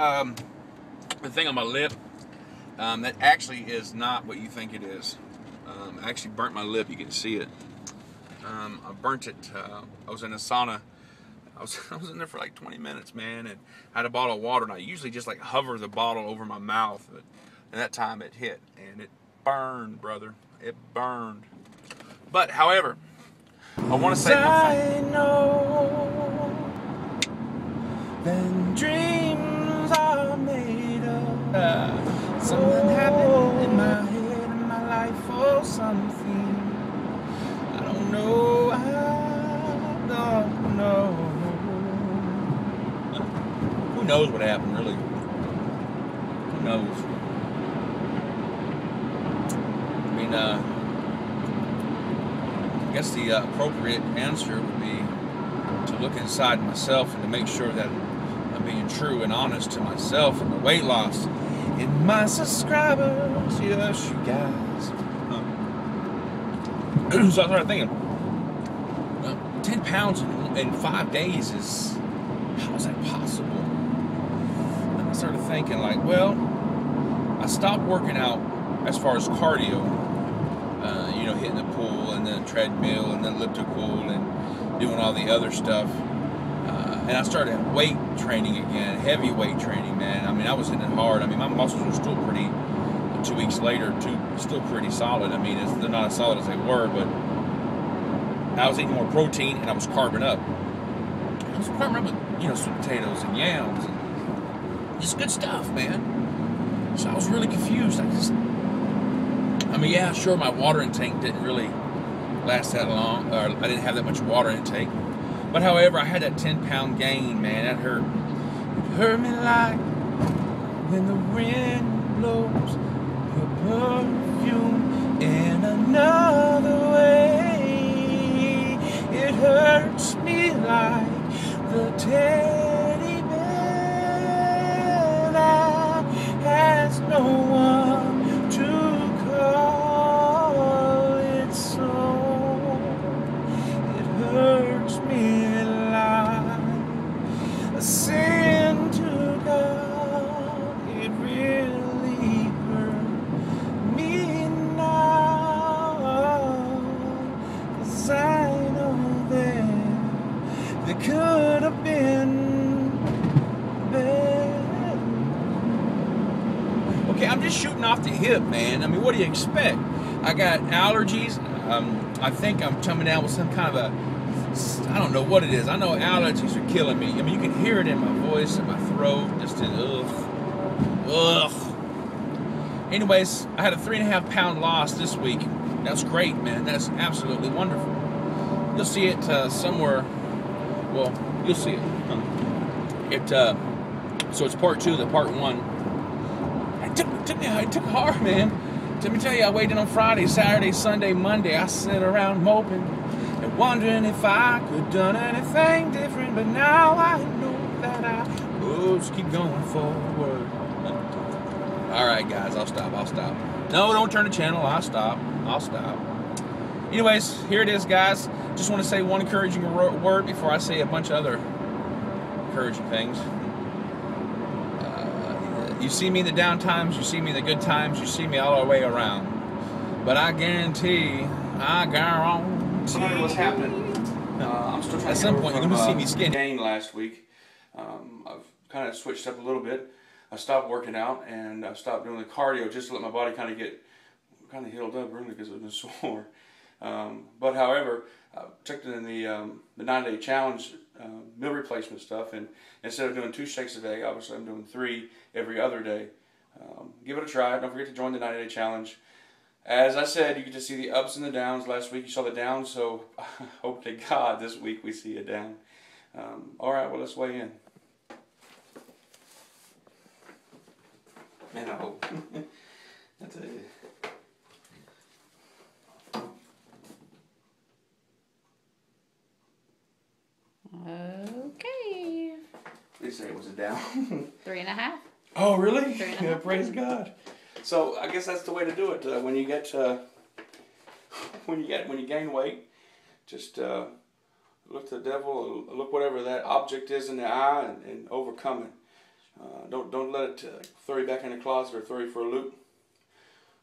the thing on my lip, that actually is not what you think it is. I actually burnt my lip. You can see it. I burnt it. I was in a sauna. I was in there for like 20 minutes, man, and I had a bottle of water, and I usually just like hover the bottle over my mouth, but and that time it hit, and it burned, brother. It burned. But, however, I want to say I know then dreams are made of. Something happened in my head, in my life, or something. I don't know. I don't know. Who knows what happened, really? Who knows? I mean, I guess the appropriate answer would be to look inside myself and to make sure that I'm being true and honest to myself and the weight loss in my subscribers. Yes, you guys. So I started thinking, 10 pounds in 5 days is, how is that possible? And I started thinking, like, well, I stopped working out as far as cardio. You know, hitting the pool and then treadmill and then elliptical and doing all the other stuff. And I started weight training again, heavy weight training, man. I mean, I was hitting it hard. I mean, my muscles are still pretty, 2 weeks later, still pretty solid. I mean, they're not as solid as they were, but I was eating more protein and I was carbing up. I was carbing up with, you know, sweet potatoes and yams and just good stuff, man. So I was really confused. I mean, yeah, sure, my water intake didn't really last that long, or I didn't have that much water intake. But however, I had that 10-pound gain, man. That hurt. It hurt me like when the wind blows your perfume in another way. It hurts me like the teddy bear that has no one to call its own. It hurts me like a sin to God. It really hurt me now, 'cause I know there could have been better. Okay, I'm just shooting off the hip, man. I mean, what do you expect? I got allergies. I think I'm coming down with some kind of a, I don't know what it is. I know allergies are killing me. I mean, you can hear it in my voice, in my throat, just in, ugh. Anyways, I had a 3.5-pound loss this week. That's great, man. That's absolutely wonderful. You'll see it somewhere. Well, you'll see it. So it's part 2. The part 1. It took hard, man. Let me tell you, I weighed in on Friday, Saturday, Sunday, Monday. I sat around moping and wondering if I could have done anything different. But now I know that I must keep going forward. All right, guys, I'll stop. No, don't turn the channel. I'll stop. Anyways, here it is, guys. Just want to say one encouraging word before I say a bunch of other encouraging things. You see me in the down times, you see me in the good times, you see me all the way around. But I guarantee. what's happening. I'm still trying at some point, you're going to see me skinny. Gain last week. I've kind of switched up a little bit. I stopped working out and I stopped doing the cardio just to let my body kind of get healed up, really, because it was sore. But however, I checked in the 9-day challenge meal replacement stuff, and instead of doing 2 shakes a day, obviously I'm doing 3 every other day. Give it a try. Don't forget to join the 90-day challenge. As I said, you get to see the ups and the downs. Last week you saw the downs, so I hope to God this week we see a down. All right, well, let's weigh in. Man, I hope. That's it. Okay. They say it was a down. 3.5. Oh, really? 3.5. Yeah, praise God. So I guess that's the way to do it. When you gain weight, just look the devil, look whatever that object is in the eye, and overcome it. Don't let it throw you back in the closet or throw you for a loop.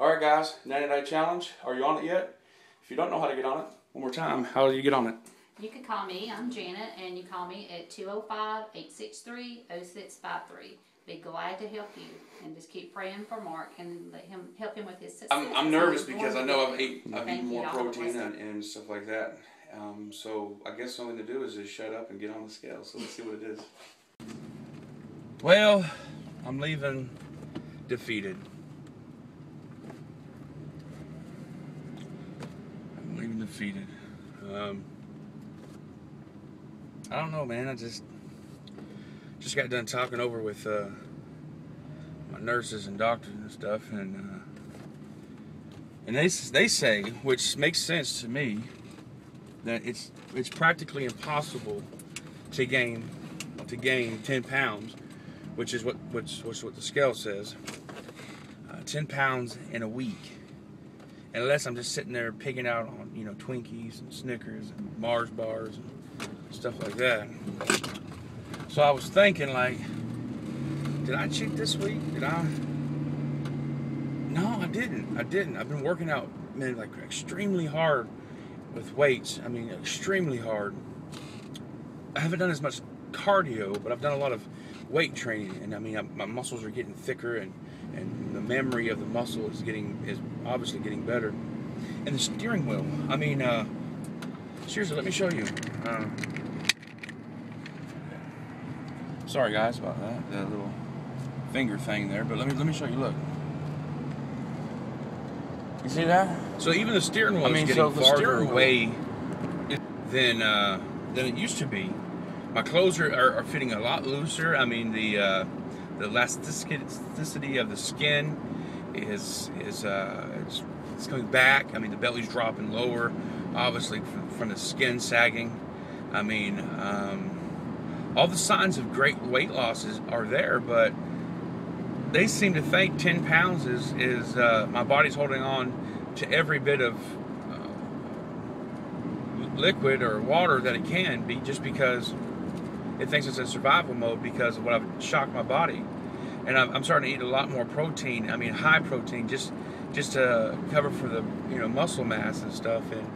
Alright guys, 90-day challenge. Are you on it yet? If you don't know how to get on it, one more time, how do you get on it? You can call me. I'm Janet, and you call me at 205-863-0653. Be glad to help you, and just keep praying for Mark and help him with his success. I'm nervous because I know I've eaten Thank more you. protein and stuff like that. So I guess something to do is just shut up and get on the scale. So let's see what it is. Well, I'm leaving defeated. I'm leaving defeated. I don't know, man. I just got done talking over with my nurses and doctors and stuff, and they say, which makes sense to me, that it's practically impossible to gain 10 pounds, which is what the scale says. 10 pounds in a week, unless I'm just sitting there picking out on Twinkies and Snickers and Mars bars and stuff like that. So I was thinking, like, did I cheat this week? Did I? No, I didn't. I've been working out, man, like extremely hard with weights. I mean, extremely hard. I haven't done as much cardio, but I've done a lot of weight training, and I mean, my muscles are getting thicker, and the memory of the muscle is obviously getting better. And the steering wheel, I mean, seriously, let me show you. Sorry guys about that, little finger thing there, but let me show you. Look, you see that? So even the steering wheel is getting farther away than it used to be. My clothes are fitting a lot looser. I mean, the elasticity of the skin is coming back. I mean, the belly's dropping lower, obviously from the skin sagging. I mean, all the signs of great weight losses are there, but they seem to think 10 pounds is my body's holding on to every bit of liquid or water that it can be, just because it thinks it's in survival mode because of what I've shocked my body. And I'm starting to eat a lot more protein. I mean, high protein, just to cover for the muscle mass and stuff. And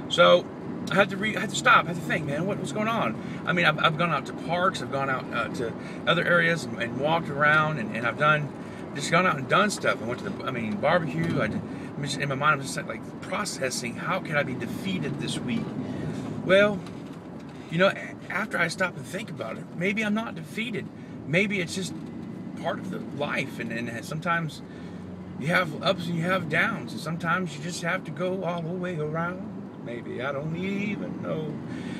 so I had to stop. I had to think, man, what's going on? I mean, I've gone out to parks. I've gone out to other areas and walked around, and I've just gone out and done stuff. I went to the barbecue. In my mind, I'm just like processing, how can I be defeated this week? Well, after I stop and think about it, maybe I'm not defeated. Maybe it's just part of the life, and sometimes you have ups and you have downs, and sometimes you just have to go all the way around. Maybe I don't even know.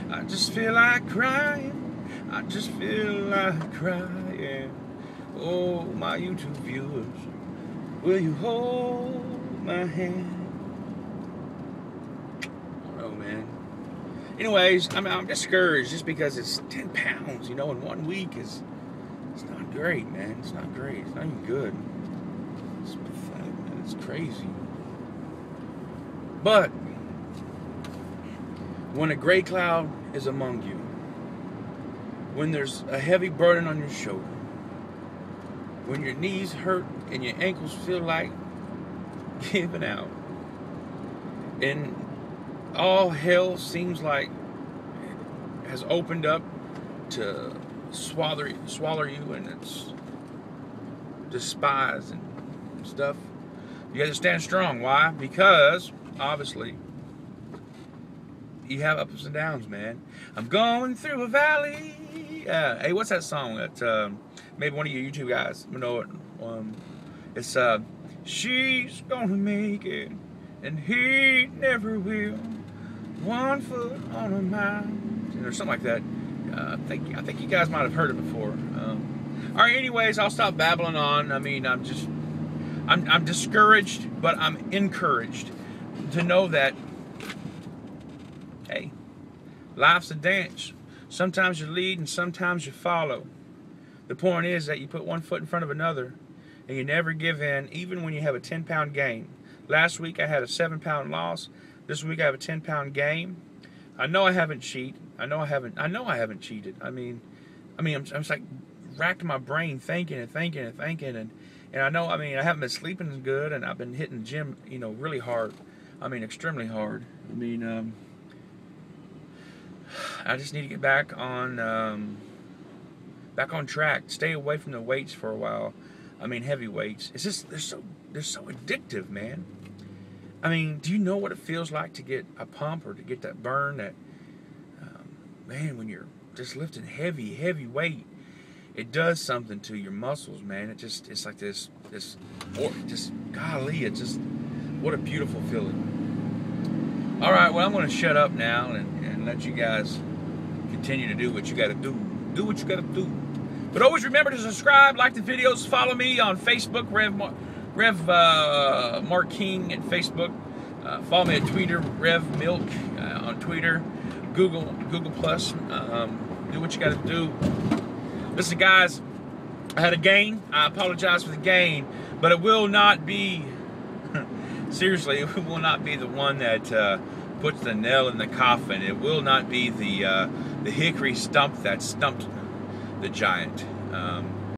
I just feel like crying. I just feel like crying. Oh, my YouTube viewers, will you hold my hand? I don't know, man. Anyways, I'm discouraged just because it's 10 pounds, in 1 week it's not great, man. It's not great. It's not even good. It's pathetic, man. It's crazy. But when a gray cloud is among you, when there's a heavy burden on your shoulder, when your knees hurt and your ankles feel like giving out, and all hell seems like has opened up to swallow you, and it's despised and stuff, you got to stand strong. Why? Because obviously you have ups and downs, man. I'm going through a valley. Hey, what's that song that maybe one of you YouTube guys know it? It's she's gonna make it and he never will. 1 foot on a mountain, or something like that. I think you guys might have heard it before. All right, anyways, I'll stop babbling on. I mean, I'm discouraged, but I'm encouraged to know that, hey, life's a dance. Sometimes you lead and sometimes you follow. The point is that you put 1 foot in front of another and you never give in, even when you have a 10-pound gain. Last week I had a 7-pound loss. This week I have a 10-pound gain. I know I haven't cheated. I know I haven't cheated. I mean, I'm just like racked my brain thinking and thinking and thinking, and I know, I mean, I haven't been sleeping good, and I've been hitting the gym, you know, really hard. I mean, extremely hard. I mean, I just need to get back on track. Stay away from the weights for a while. I mean, heavy weights. It's just they're so addictive, man. I mean, do you know what it feels like to get a pump or to get that burn? That man, when you're just lifting heavy weight, it does something to your muscles, man. It's like this golly, it's just, what a beautiful feeling. All right, well, I'm going to shut up now and let you guys continue to do what you got to do. Do what you got to do. But always remember to subscribe, like the videos, follow me on Facebook, Rev Mark King at Facebook. Follow me at Twitter, Rev Milk on Twitter, Google Plus. Do what you got to do. Listen, guys, I had a gain. I apologize for the gain, but it will not be, seriously, it will not be the one that puts the nail in the coffin. It will not be the hickory stump that stumped the giant.